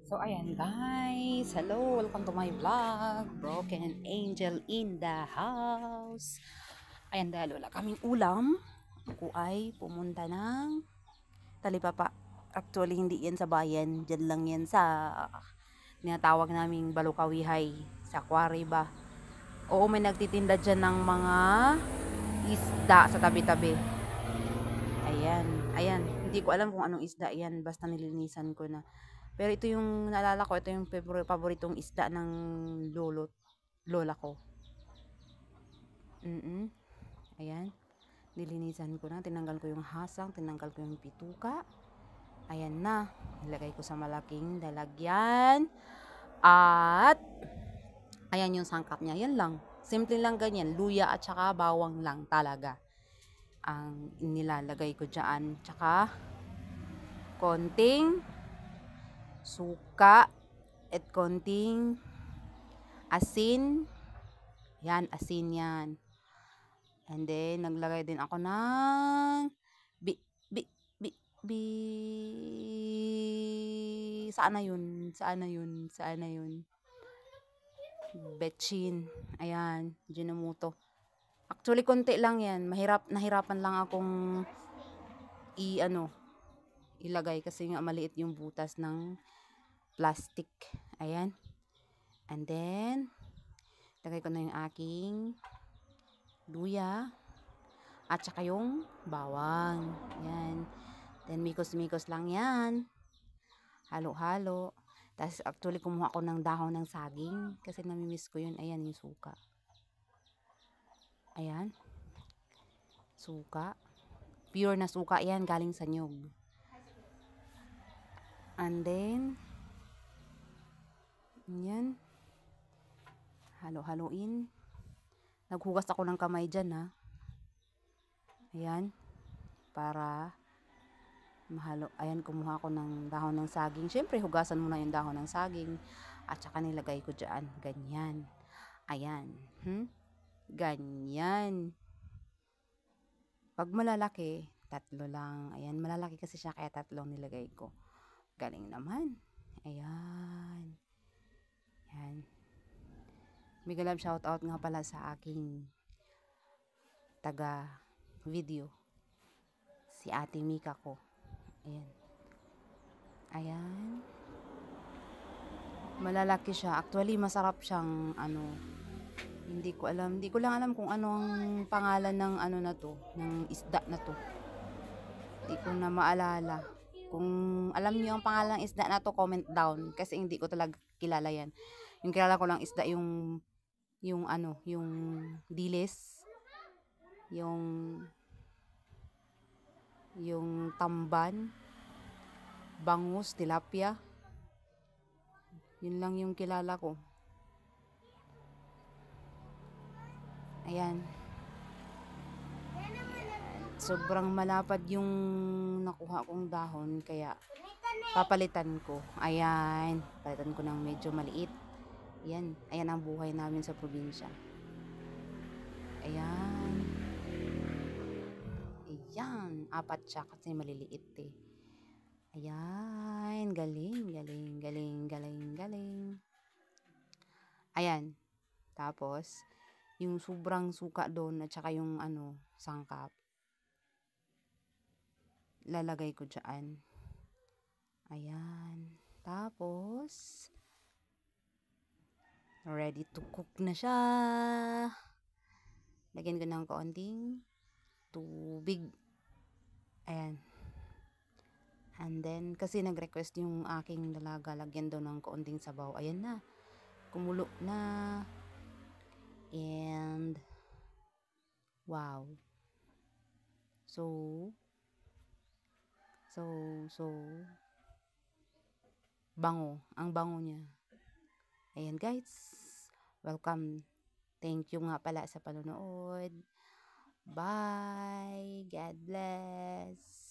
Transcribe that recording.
So, ayan guys. Hello, welcome to my vlog. Broken Angel in the house. Ayan, dahil wala kaming ulam, ako ay pumunta ng Talipapa. Actually, hindi yan sa bayan. Diyan lang yan sa tinatawag naming Balukawihay, sa Quarry ba. Oo, may nagtitinda dyan ng mga isda sa tabi-tabi. Ayan, ayan. Hindi ko alam kung anong isda yan. Basta nilinisan ko na. Pero ito yung naalala ko, ito yung paboritong isda ng lola ko. Ayan. Nilinisan ko na, tinanggal ko yung hasang, tinanggal ko yung pituka. Ayan na. Nilagay ko sa malaking lalagyan. At ayan yung sangkap niya. Yan lang. Simple lang ganyan. Luya at saka bawang lang talaga ang nilalagay ko dyan. Tsaka konting suka at konting asin. Yan, asin yan. And then, naglagay din ako ng saan na yun? Betchin. Ayan, Ginamuto. Actually, konti lang yan. Nahirapan lang akong ilagay kasi nga maliit yung butas ng plastic. Ayan. And then, lagay ko na yung aking luya at saka yung bawang. Yan. Then, mikos-mikos lang yan. Halo-halo. Tapos, actually, kumuha ako ng dahon ng saging kasi namimiss ko yun. Ayan, yung suka. Ayan. Suka. Pure na suka yan, galing sa nyug. And then, yan. Halo-haloin. Naghugas ako ng kamay dyan, ha. Ayan. Para mahalo. Ayan, kumuha ako ng dahon ng saging. Siyempre, hugasan muna yung dahon ng saging. At saka nilagay ko dyan. Ganyan. Ayan. Ganyan. Pag malalaki, 3 lang. Ayan, malalaki kasi siya kaya 3 nilagay ko. Galing naman. Ayan. Ayan. Mega love shoutout nga pala sa aking taga video. Si Ate Mika ko. Ayan. Ayan. Malalaki siya. Actually, masarap siyang hindi ko lang alam kung anong pangalan ng na to, ng isda na to. Hindi ko na maalala. Kung alam niyo ang pangalan ng isda na to, comment down kasi hindi ko talaga kilala yan. Yung kilala ko lang isda yung dilis, yung tamban, bangus, tilapia. Yun lang yung kilala ko. Ayan. Sobrang malapad yung nakuha kong dahon kaya papalitan ko. Ayan. Palitan ko ng medyo maliit. Ayan. Ayan ang buhay namin sa probinsya. Ayan. Ayan. 4 siya kasi maliliit eh. Ayan. Galing. Ayan. Tapos, yung sobrang suka doon at saka yung sangkap. Lalagay ko dyan. Ayan. Tapos, ready to cook na siya. Lagyan ko ng kaunting tubig. Ayan. And then, kasi nag-request yung aking dalaga, lagyan daw ng kaunting sabaw. Ayan na. Kumulo na. And, wow. So, bango. Ang bango niya. Ayan guys. Welcome. Thank you nga pala sa panonood. Bye. God bless.